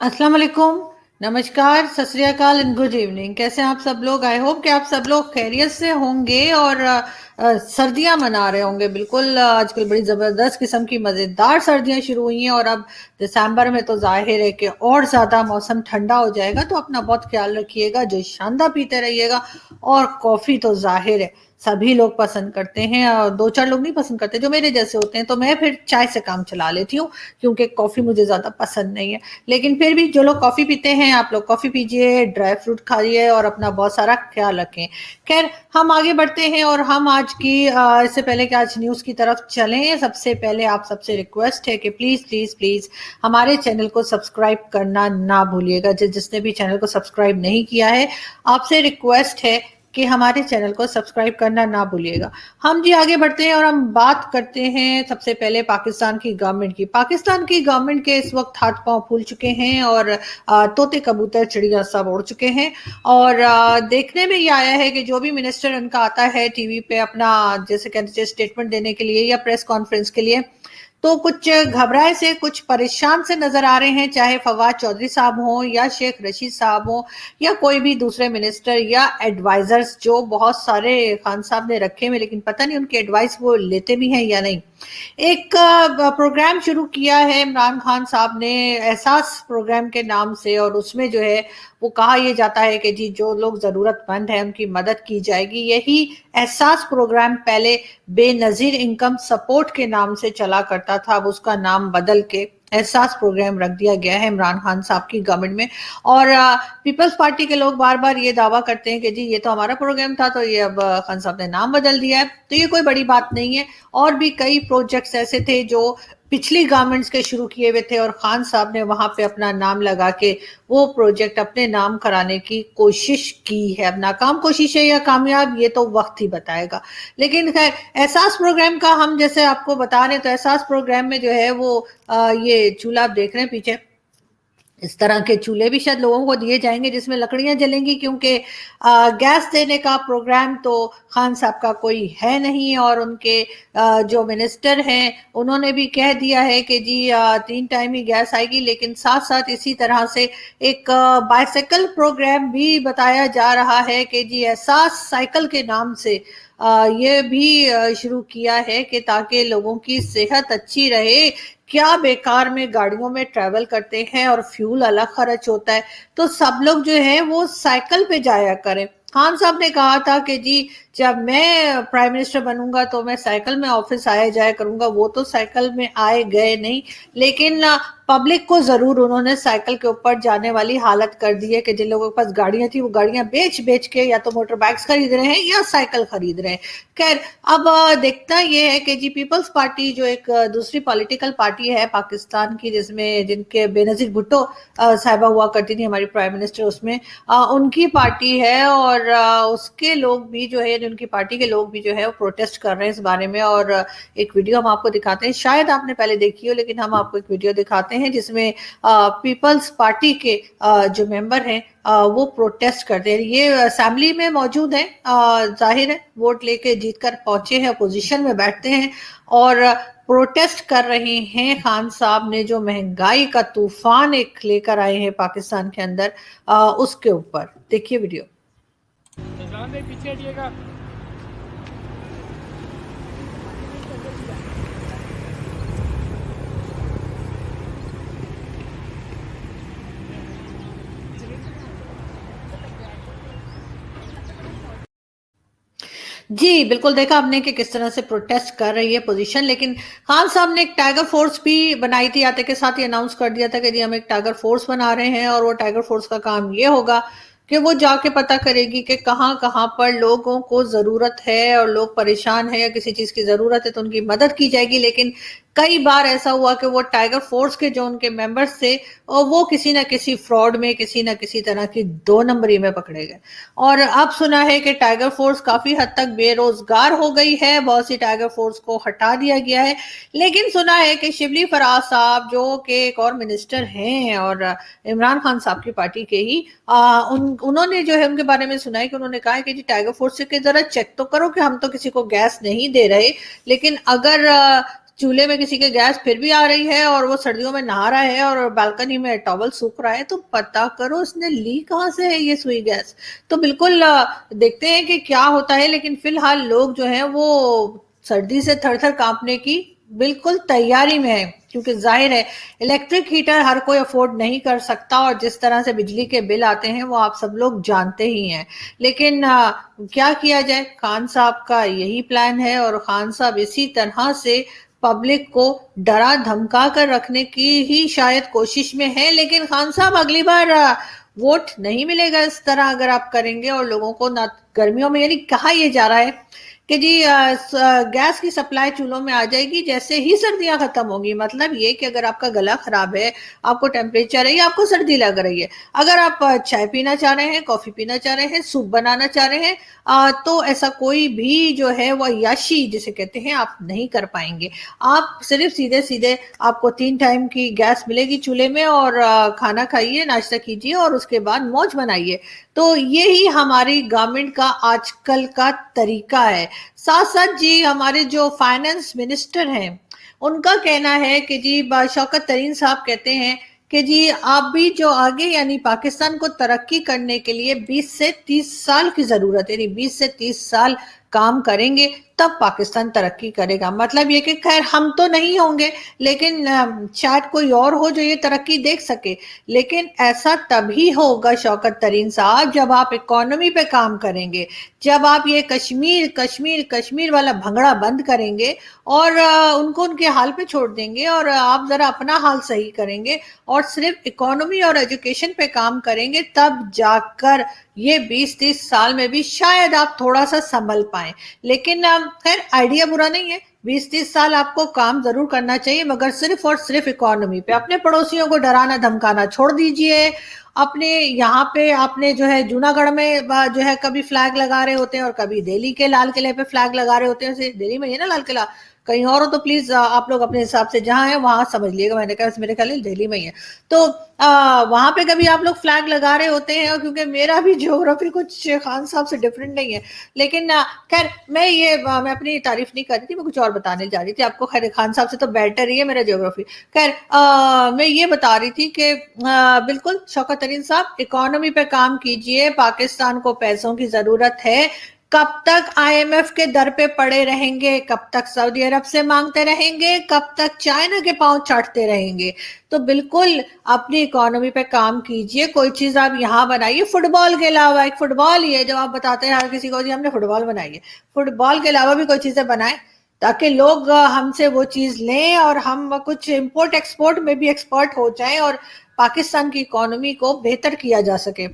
अस्सलाम वालेकुम, नमस्कार, सत श्री अकाल एंड गुड इवनिंग। कैसे हैं आप सब लोग? आई होप कि आप सब लोग खैरियत से होंगे और सर्दियां मना रहे होंगे। बिल्कुल आजकल बड़ी ज़बरदस्त किस्म की मज़ेदार सर्दियां शुरू हुई हैं और अब दिसंबर में तो जाहिर है कि और ज़्यादा मौसम ठंडा हो जाएगा। तो अपना बहुत ख्याल रखिएगा, जो शानदार पीते रहिएगा। और कॉफ़ी तो जाहिर है सभी लोग पसंद करते हैं और दो चार लोग नहीं पसंद करते जो मेरे जैसे होते हैं, तो मैं फिर चाय से काम चला लेती हूँ क्योंकि कॉफ़ी मुझे ज़्यादा पसंद नहीं है। लेकिन फिर भी जो लोग कॉफ़ी पीते हैं, आप लोग कॉफ़ी पीजिए, ड्राई फ्रूट खाइए और अपना बहुत सारा ख्याल रखें। खैर, हम आगे बढ़ते हैं और हम आज की इससे पहले कि आज न्यूज़ की तरफ चलें, सबसे पहले आप सबसे रिक्वेस्ट है कि प्लीज़ प्लीज़ प्लीज़ हमारे चैनल को सब्सक्राइब करना ना भूलिएगा। जिसने भी चैनल को सब्सक्राइब नहीं किया है, आपसे रिक्वेस्ट है कि हमारे चैनल को सब्सक्राइब करना ना भूलिएगा। हम जी आगे बढ़ते हैं और हम बात करते हैं सबसे पहले पाकिस्तान की गवर्नमेंट की। पाकिस्तान की गवर्नमेंट के इस वक्त हाथ पांव फूल चुके हैं और तोते कबूतर चिड़िया सब उड़ चुके हैं। और देखने में ये आया है कि जो भी मिनिस्टर उनका आता है टीवी पे अपना जैसे कहते हैं स्टेटमेंट देने के लिए या प्रेस कॉन्फ्रेंस के लिए, तो कुछ घबराए से, कुछ परेशान से नजर आ रहे हैं, चाहे फवाद चौधरी साहब हों या शेख रशीद साहब हों या कोई भी दूसरे मिनिस्टर या एडवाइजर्स जो बहुत सारे खान साहब ने रखे हुए, लेकिन पता नहीं उनके एडवाइस वो लेते भी हैं या नहीं। एक प्रोग्राम शुरू किया है इमरान खान साहब ने एहसास प्रोग्राम के नाम से, और उसमें जो है वो कहा यह जाता है कि जी जो लोग जरूरतमंद हैं उनकी मदद की जाएगी। यही एहसास प्रोग्राम पहले बेनजीर इनकम सपोर्ट के नाम से चला करता था, अब उसका नाम बदल के एहसास प्रोग्राम रख दिया गया है इमरान खान साहब की गवर्नमेंट में। और पीपल्स पार्टी के लोग बार बार ये दावा करते हैं कि जी ये तो हमारा प्रोग्राम था, तो ये अब खान साहब ने नाम बदल दिया है, तो ये कोई बड़ी बात नहीं है। और भी कई प्रोजेक्ट्स ऐसे थे जो पिछली गवर्नमेंट्स के शुरू किए हुए थे और खान साहब ने वहां पे अपना नाम लगा के वो प्रोजेक्ट अपने नाम कराने की कोशिश की है। अब नाकाम कोशिश है या कामयाब, ये तो वक्त ही बताएगा। लेकिन खैर, एहसास प्रोग्राम का हम जैसे आपको बता रहे हैं, तो एहसास प्रोग्राम में जो है वो ये चूल्हा आप देख रहे हैं पीछे, इस तरह के चूल्हे भी शायद लोगों को दिए जाएंगे जिसमें लकड़ियां जलेंगी, क्योंकि गैस देने का प्रोग्राम तो खान साहब का कोई है नहीं। और उनके जो मिनिस्टर हैं उन्होंने भी कह दिया है कि जी 3 टाइम ही गैस आएगी, लेकिन साथ साथ इसी तरह से एक बाइसाइकिल प्रोग्राम भी बताया जा रहा है कि जी एहसास साइकिल के नाम से ये भी शुरू किया है कि ताकि लोगों की सेहत अच्छी रहे। क्या बेकार में गाड़ियों में ट्रैवल करते हैं और फ्यूल अलग खर्च होता है, तो सब लोग जो है वो साइकिल पे जाया करें। खान साहब ने कहा था कि जी जब मैं प्राइम मिनिस्टर बनूंगा तो मैं साइकिल में ऑफिस आया जाया करूंगा। वो तो साइकिल में आए गए नहीं, लेकिन पब्लिक को जरूर उन्होंने साइकिल के ऊपर जाने वाली हालत कर दी है कि जिन लोगों के पास गाड़ियां थी वो गाड़ियां बेच बेच के या तो मोटर बाइक्स खरीद रहे हैं या साइकिल खरीद रहे हैं। खैर, अब देखना ये है कि जी पीपल्स पार्टी जो एक दूसरी पॉलिटिकल पार्टी है पाकिस्तान की, जिसमें जिनके बेनजीर भुट्टो साहिबा हुआ करती थी हमारी प्राइम मिनिस्टर, उसमें उनकी पार्टी है। और उसके लोग भी जो है, उनकी पार्टी के लोग भी जो है वो प्रोटेस्ट कर रहे हैं इस बारे में। और एक वीडियो हम आपको दिखाते हैं, शायद आपने पहले देखी हो, लेकिन हम आपको एक वीडियो दिखाते हैं जिसमें पीपल्स पार्टी के जो मेंबर हैं वो प्रोटेस्ट करते हैं। ये असेंबली में मौजूद है, जाहिर है वोट लेके जीत कर पहुंचे हैं, अपोजिशन में बैठते हैं और प्रोटेस्ट कर रहे हैं खान साहब ने जो महंगाई का तूफान एक लेकर आए हैं पाकिस्तान के अंदर, उसके ऊपर देखिए वीडियो। पीछे हटिएगा। जी बिल्कुल, देखा आपने कि किस तरह से प्रोटेस्ट कर रही है पोजीशन। लेकिन खान साहब ने एक टाइगर फोर्स भी बनाई थी, आते के साथ ही अनाउंस कर दिया था कि जी हम एक टाइगर फोर्स बना रहे हैं और वो टाइगर फोर्स का काम ये होगा कि वो जाके पता करेगी कि कहाँ कहाँ पर लोगों को जरूरत है और लोग परेशान है या किसी चीज की जरूरत है तो उनकी मदद की जाएगी। लेकिन कई बार ऐसा हुआ कि वो टाइगर फोर्स के जो उनके मेंबर्स थे और वो किसी ना किसी फ्रॉड में, किसी ना किसी तरह की 2 नंबरी में पकड़े गए। और अब सुना है कि टाइगर फोर्स काफी हद तक बेरोजगार हो गई है, बहुत सी टाइगर फोर्स को हटा दिया गया है। लेकिन सुना है कि शिबली फराज साहब जो कि एक और मिनिस्टर हैं और इमरान खान साहब की पार्टी के ही, उन्होंने जो है उनके बारे में सुना है कि उन्होंने कहा है कि जी टाइगर फोर्स के जरा चेक तो करो कि हम तो किसी को गैस नहीं दे रहे, लेकिन अगर चूल्हे में किसी के गैस फिर भी आ रही है और वो सर्दियों में नहा रहा है और बालकनी में टॉवल सूख रहा है, तो पता करो उसने ली कहाँ से है ये सुई गैस। तो बिल्कुल देखते हैं कि क्या होता है, लेकिन फिलहाल लोग जो है वो सर्दी से थर थर कांपने की बिल्कुल तैयारी में है, क्योंकि जाहिर है इलेक्ट्रिक हीटर हर कोई अफोर्ड नहीं कर सकता और जिस तरह से बिजली के बिल आते हैं वो आप सब लोग जानते ही हैं। लेकिन क्या किया जाए, खान साहब का यही प्लान है और खान साहब इसी तरह से पब्लिक को डरा धमका कर रखने की ही शायद कोशिश में है। लेकिन खान साहब अगली बार वोट नहीं मिलेगा इस तरह अगर आप करेंगे। और लोगों को ना गर्मियों में, यानी कहा यह जा रहा है कि जी गैस की सप्लाई चूल्हों में आ जाएगी जैसे ही सर्दियां खत्म होंगी। मतलब ये कि अगर आपका गला खराब है, आपको टेम्परेचर है या आपको सर्दी लग रही है, अगर आप चाय पीना चाह रहे हैं, कॉफी पीना चाह रहे हैं, सूप बनाना चाह रहे हैं, तो ऐसा कोई भी जो है वो अय्याशी जिसे कहते हैं आप नहीं कर पाएंगे। आप सिर्फ सीधे सीधे आपको 3 टाइम की गैस मिलेगी चूल्हे में और खाना खाइए, नाश्ता कीजिए और उसके बाद मौज बनाइए। तो यही हमारी गवर्नमेंट का आजकल का तरीका है। साथ साथ जी हमारे जो फाइनेंस मिनिस्टर हैं उनका कहना है कि जी शौकत तरीन साहब कहते हैं कि जी आप भी जो आगे यानी पाकिस्तान को तरक्की करने के लिए 20 से 30 साल की जरूरत है, यानी 20 से 30 साल काम करेंगे तब पाकिस्तान तरक्की करेगा। मतलब ये कि खैर हम तो नहीं होंगे, लेकिन शायद कोई और हो जो ये तरक्की देख सके। लेकिन ऐसा तभी होगा शौकत तरीन साहब जब आप इकोनॉमी पे काम करेंगे, जब आप ये कश्मीर कश्मीर कश्मीर वाला भंगड़ा बंद करेंगे और उनको उनके हाल पे छोड़ देंगे और आप जरा अपना हाल सही करेंगे और सिर्फ इकोनॉमी और एजुकेशन पे काम करेंगे, तब जाकर ये 20-30 साल में भी शायद आप थोड़ा सा संभल पाए। लेकिन खैर आइडिया बुरा नहीं है, 20-30 साल आपको काम जरूर करना चाहिए, मगर सिर्फ और सिर्फ इकोनॉमी पे। अपने पड़ोसियों को डराना धमकाना छोड़ दीजिए। अपने यहाँ पे आपने जो है जूनागढ़ में जो है कभी फ्लैग लगा रहे होते हैं और कभी दिल्ली के लाल किले पे फ्लैग लगा रहे होते हैं। दिल्ली में ही है ना लाल किला, कहीं और हो तो प्लीज आप लोग अपने हिसाब से जहां है वहां समझ लिएगा, मैंने कहा मेरे ख्याल दिल्ली में ही है। तो वहां पे कभी आप लोग फ्लैग लगा रहे होते हैं, क्योंकि मेरा भी ज्योग्राफी कुछ खान साहब से डिफरेंट नहीं है। लेकिन खैर मैं अपनी तारीफ नहीं कर रही थी, मैं कुछ और बताने जा रही थी आपको। खैर खान साहब से तो बेटर ही है मेरा ज्योग्राफी। खैर मैं ये बता रही थी कि बिल्कुल शौकत तरीन साहब इकोनॉमी पे काम कीजिए, पाकिस्तान को पैसों की जरूरत है। कब तक आईएमएफ के दर पे पड़े रहेंगे, कब तक सऊदी अरब से मांगते रहेंगे, कब तक चाइना के पांव चाटते रहेंगे। तो बिल्कुल अपनी इकोनॉमी पे काम कीजिए। कोई चीज आप यहाँ बनाइए, फुटबॉल के अलावा। एक फुटबॉल ही है जब आप बताते हैं हर किसी को जी हमने फुटबॉल बनाई है, फुटबॉल के अलावा भी कोई चीजें बनाएं ताकि लोग हमसे वो चीज लें और हम कुछ इंपोर्ट एक्सपोर्ट में भी एक्सपर्ट हो जाएं और पाकिस्तान की इकोनॉमी को बेहतर किया जा सके।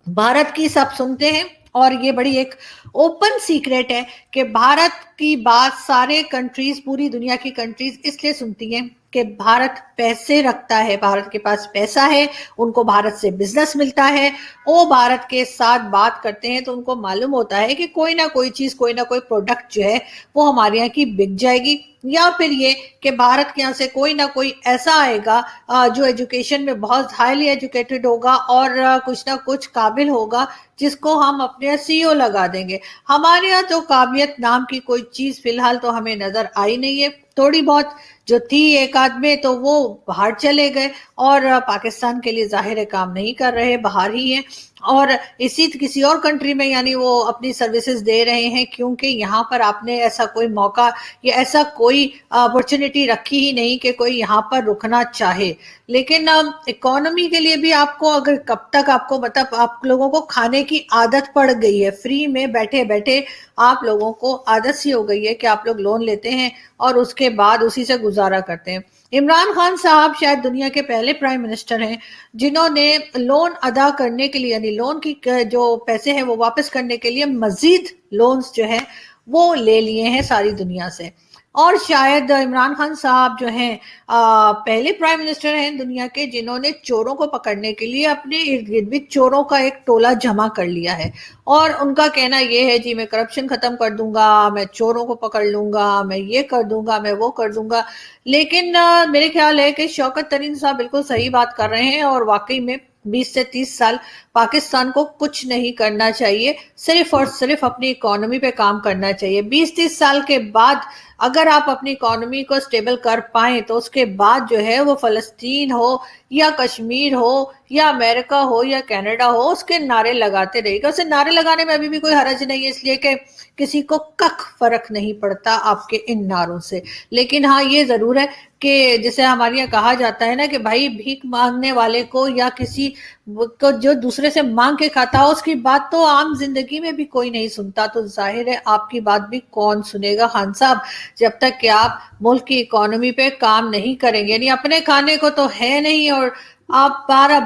भारत की सब सुनते हैं और ये बड़ी एक ओपन सीक्रेट है कि भारत की बात सारे कंट्रीज, पूरी दुनिया की कंट्रीज इसलिए सुनती हैं कि भारत पैसे रखता है, भारत के पास पैसा है, उनको भारत से बिजनेस मिलता है। वो भारत के साथ बात करते हैं तो उनको मालूम होता है कि कोई ना कोई चीज, कोई ना कोई प्रोडक्ट जो है वो हमारे यहाँ की बिक जाएगी, या फिर ये कि भारत के यहाँ से कोई ना कोई ऐसा आएगा जो एजुकेशन में बहुत हाईली एजुकेटेड होगा और कुछ ना कुछ काबिल होगा जिसको हम अपने सीईओ लगा देंगे। हमारे यहाँ तो काबिलियत नाम की कोई चीज फिलहाल तो हमें नजर आई नहीं है। थोड़ी बहुत जो थी एक आदमी तो वो बाहर चले गए और पाकिस्तान के लिए जाहिर है काम नहीं कर रहे, बाहर ही हैं और इसी किसी और कंट्री में यानी वो अपनी सर्विसेज दे रहे हैं, क्योंकि यहाँ पर आपने ऐसा कोई मौका या ऐसा कोई अपॉर्चुनिटी रखी ही नहीं कि कोई यहाँ पर रुकना चाहे। लेकिन इकोनॉमी के लिए भी आपको अगर कब तक आपको मतलब आप लोगों को खाने की आदत पड़ गई है, फ्री में बैठे बैठे आप लोगों को आदत सी हो गई है कि आप लोग लोन लेते हैं और उसके बाद उसी से गुजारा करते हैं। इमरान खान साहब शायद दुनिया के पहले प्राइम मिनिस्टर हैं जिन्होंने लोन अदा करने के लिए यानी लोन की जो पैसे हैं वो वापस करने के लिए मजीद लोन्स जो है वो ले लिए हैं सारी दुनिया से। और शायद इमरान खान साहब जो हैं पहले प्राइम मिनिस्टर हैं दुनिया के जिन्होंने चोरों को पकड़ने के लिए अपने इर्द गिर्द भी चोरों का एक टोला जमा कर लिया है। और उनका कहना यह है जी मैं करप्शन खत्म कर दूंगा, मैं चोरों को पकड़ लूंगा, मैं ये कर दूंगा, मैं वो कर दूंगा। लेकिन मेरे ख्याल है कि शौकत तरीन साहब बिल्कुल सही बात कर रहे हैं और वाकई में 20 से 30 साल पाकिस्तान को कुछ नहीं करना चाहिए, सिर्फ और सिर्फ अपनी इकोनॉमी पे काम करना चाहिए। 20-30 साल के बाद अगर आप अपनी इकोनॉमी को स्टेबल कर पाएं तो उसके बाद जो है वो फलस्तीन हो या कश्मीर हो या अमेरिका हो या कनाडा हो, उसके नारे लगाते रहेगा। उसे नारे लगाने में अभी भी कोई हरज नहीं है, इसलिए कि किसी को कख फर्क नहीं पड़ता आपके इन नारों से। लेकिन हाँ, ये जरूर है कि जैसे हमारे यहाँ कहा जाता है ना कि भाई भीख मांगने वाले को या किसी को जो दूसरे से मांग के खाता हो, उसकी बात तो आम जिंदगी में भी कोई नहीं सुनता, तो जाहिर है आपकी बात भी कौन सुनेगा खान साहब, जब तक कि आप मुल्क की इकोनॉमी पे काम नहीं करेंगे। यानी अपने खाने को तो है नहीं, और आप बार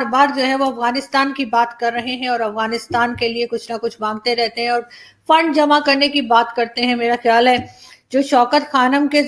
बार जो है वो अफगानिस्तान की बात कर रहे हैं और अफगानिस्तान के लिए कुछ ना कुछ मांगते रहते हैं और फंड जमा करने की बात करते हैं। मेरा ख्याल है जो शौकत खानम के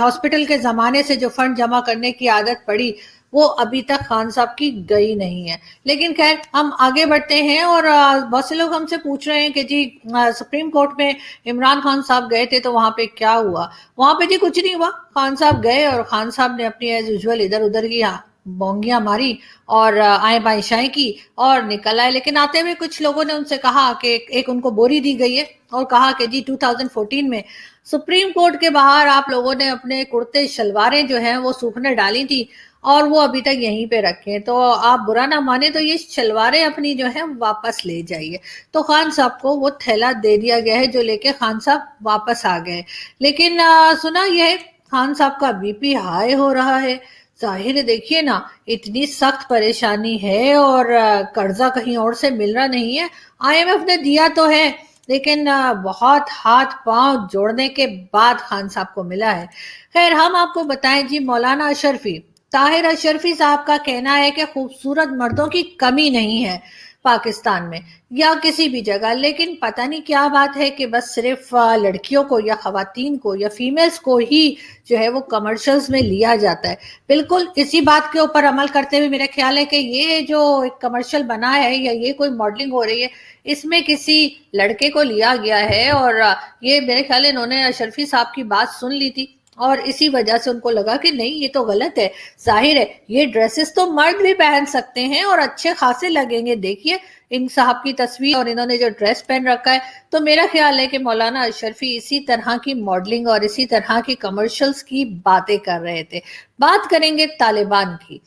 हॉस्पिटल के जमाने से जो फंड जमा करने की आदत पड़ी, वो अभी तक खान साहब की गई नहीं है। लेकिन खैर, हम आगे बढ़ते हैं। और बहुत से लोग हमसे पूछ रहे हैं कि जी सुप्रीम कोर्ट में इमरान खान साहब गए थे तो वहां पे क्या हुआ? वहां पे जी कुछ नहीं हुआ। खान साहब गए और खान साहब ने अपनी एज यूजुअल इधर उधर की बोंगियां मारी और आए बाएं शाएं की और निकल आए। लेकिन आते हुए कुछ लोगों ने उनसे कहा कि एक उनको बोरी दी गई है और कहा कि जी 2014 में सुप्रीम कोर्ट के बाहर आप लोगों ने अपने कुर्ते शलवारें जो हैं वो सूखने डाली थी और वो अभी तक यहीं पे रखे हैं, तो आप बुरा ना माने तो ये शलवारें अपनी जो है वापस ले जाइए। तो खान साहब को वो थैला दे दिया गया है जो लेके खान साहब वापस आ गए। लेकिन सुना यह खान साहब का बीपी हाई हो रहा है। जाहिर है, देखिए ना, इतनी सख्त परेशानी है और कर्जा कहीं और से मिल रहा नहीं है। आईएमएफ ने दिया तो है, लेकिन बहुत हाथ पांव जोड़ने के बाद खान साहब को मिला है। खैर, हम आपको बताएं जी, मौलाना अशरफी, ताहिर अशरफी साहब का कहना है कि खूबसूरत मर्दों की कमी नहीं है पाकिस्तान में या किसी भी जगह, लेकिन पता नहीं क्या बात है कि बस सिर्फ लड़कियों को या खवातीन को या फीमेल्स को ही जो है वो कमर्शियल्स में लिया जाता है। बिल्कुल इसी बात के ऊपर अमल करते हुए मेरा ख्याल है कि ये जो एक कमर्शियल बना है या ये कोई मॉडलिंग हो रही है, इसमें किसी लड़के को लिया गया है और ये मेरे ख्याल है इन्होंने अशरफी साहब की बात सुन ली थी और इसी वजह से उनको लगा कि नहीं, ये तो गलत है। जाहिर है ये ड्रेसेस तो मर्द भी पहन सकते हैं और अच्छे खासे लगेंगे। देखिए इन साहब की तस्वीर और इन्होंने जो ड्रेस पहन रखा है, तो मेरा ख्याल है कि मौलाना अशरफी इसी तरह की मॉडलिंग और इसी तरह की कमर्शियल्स की बातें कर रहे थे। बात करेंगे तालिबान की।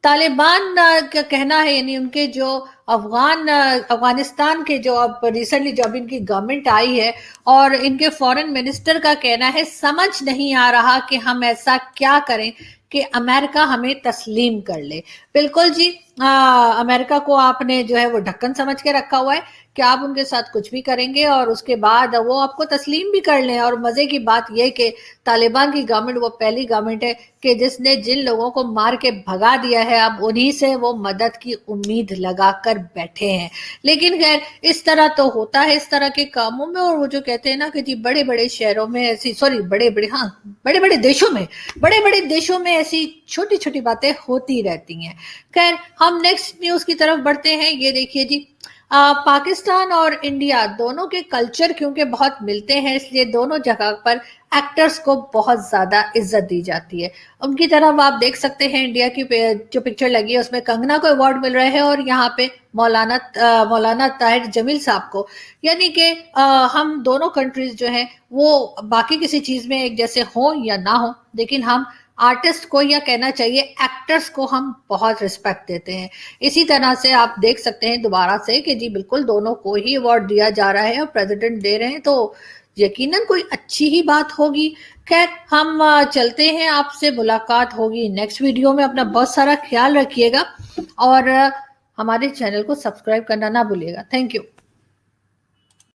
तालिबान का कहना है, यानी उनके जो अफगानिस्तान के जो अब रिसेंटली जो अब इनकी गवर्नमेंट आई है और इनके फॉरेन मिनिस्टर का कहना है, समझ नहीं आ रहा कि हम ऐसा क्या करें कि अमेरिका हमें तस्लीम कर ले। बिल्कुल जी, अमेरिका को आपने जो है वो ढक्कन समझ के रखा हुआ है कि आप उनके साथ कुछ भी करेंगे और उसके बाद वो आपको तस्लीम भी कर लें। और मजे की बात यह कि तालिबान की गवर्नमेंट वो पहली गवर्नमेंट है कि जिसने जिन लोगों को मार के भगा दिया है, अब उन्हीं से वो मदद की उम्मीद लगाकर बैठे हैं। लेकिन खैर, इस तरह तो होता है इस तरह के कामों में। और वो जो कहते हैं ना कि जी बड़े बड़े शहरों में ऐसी, सॉरी बड़े बड़े देशों में ऐसी छोटी छोटी बातें होती रहती हैं। खैर, हम नेक्स्ट न्यूज की तरफ बढ़ते हैं। ये देखिए जी, पाकिस्तान और इंडिया दोनों के कल्चर क्योंकि बहुत मिलते हैं, इसलिए दोनों जगह पर एक्टर्स को बहुत ज्यादा इज्जत दी जाती है। उनकी तरफ आप देख सकते हैं, इंडिया की जो पिक्चर लगी है उसमें कंगना को अवार्ड मिल रहे हैं और यहाँ पे मौलाना ताहिर जमील साहब को। यानी कि हम दोनों कंट्रीज जो हैं वो बाकी किसी चीज में एक जैसे हो या ना हो, लेकिन हम आर्टिस्ट को या कहना चाहिए एक्टर्स को हम बहुत रिस्पेक्ट देते हैं। इसी तरह से आप देख सकते हैं दोबारा से कि जी बिल्कुल दोनों को ही अवार्ड दिया जा रहा है और प्रेसिडेंट दे रहे हैं, तो यकीनन कोई अच्छी ही बात होगी। खैर, हम चलते हैं, आपसे मुलाकात होगी नेक्स्ट वीडियो में। अपना बहुत सारा ख्याल रखिएगा और हमारे चैनल को सब्सक्राइब करना ना भूलिएगा। Thank you.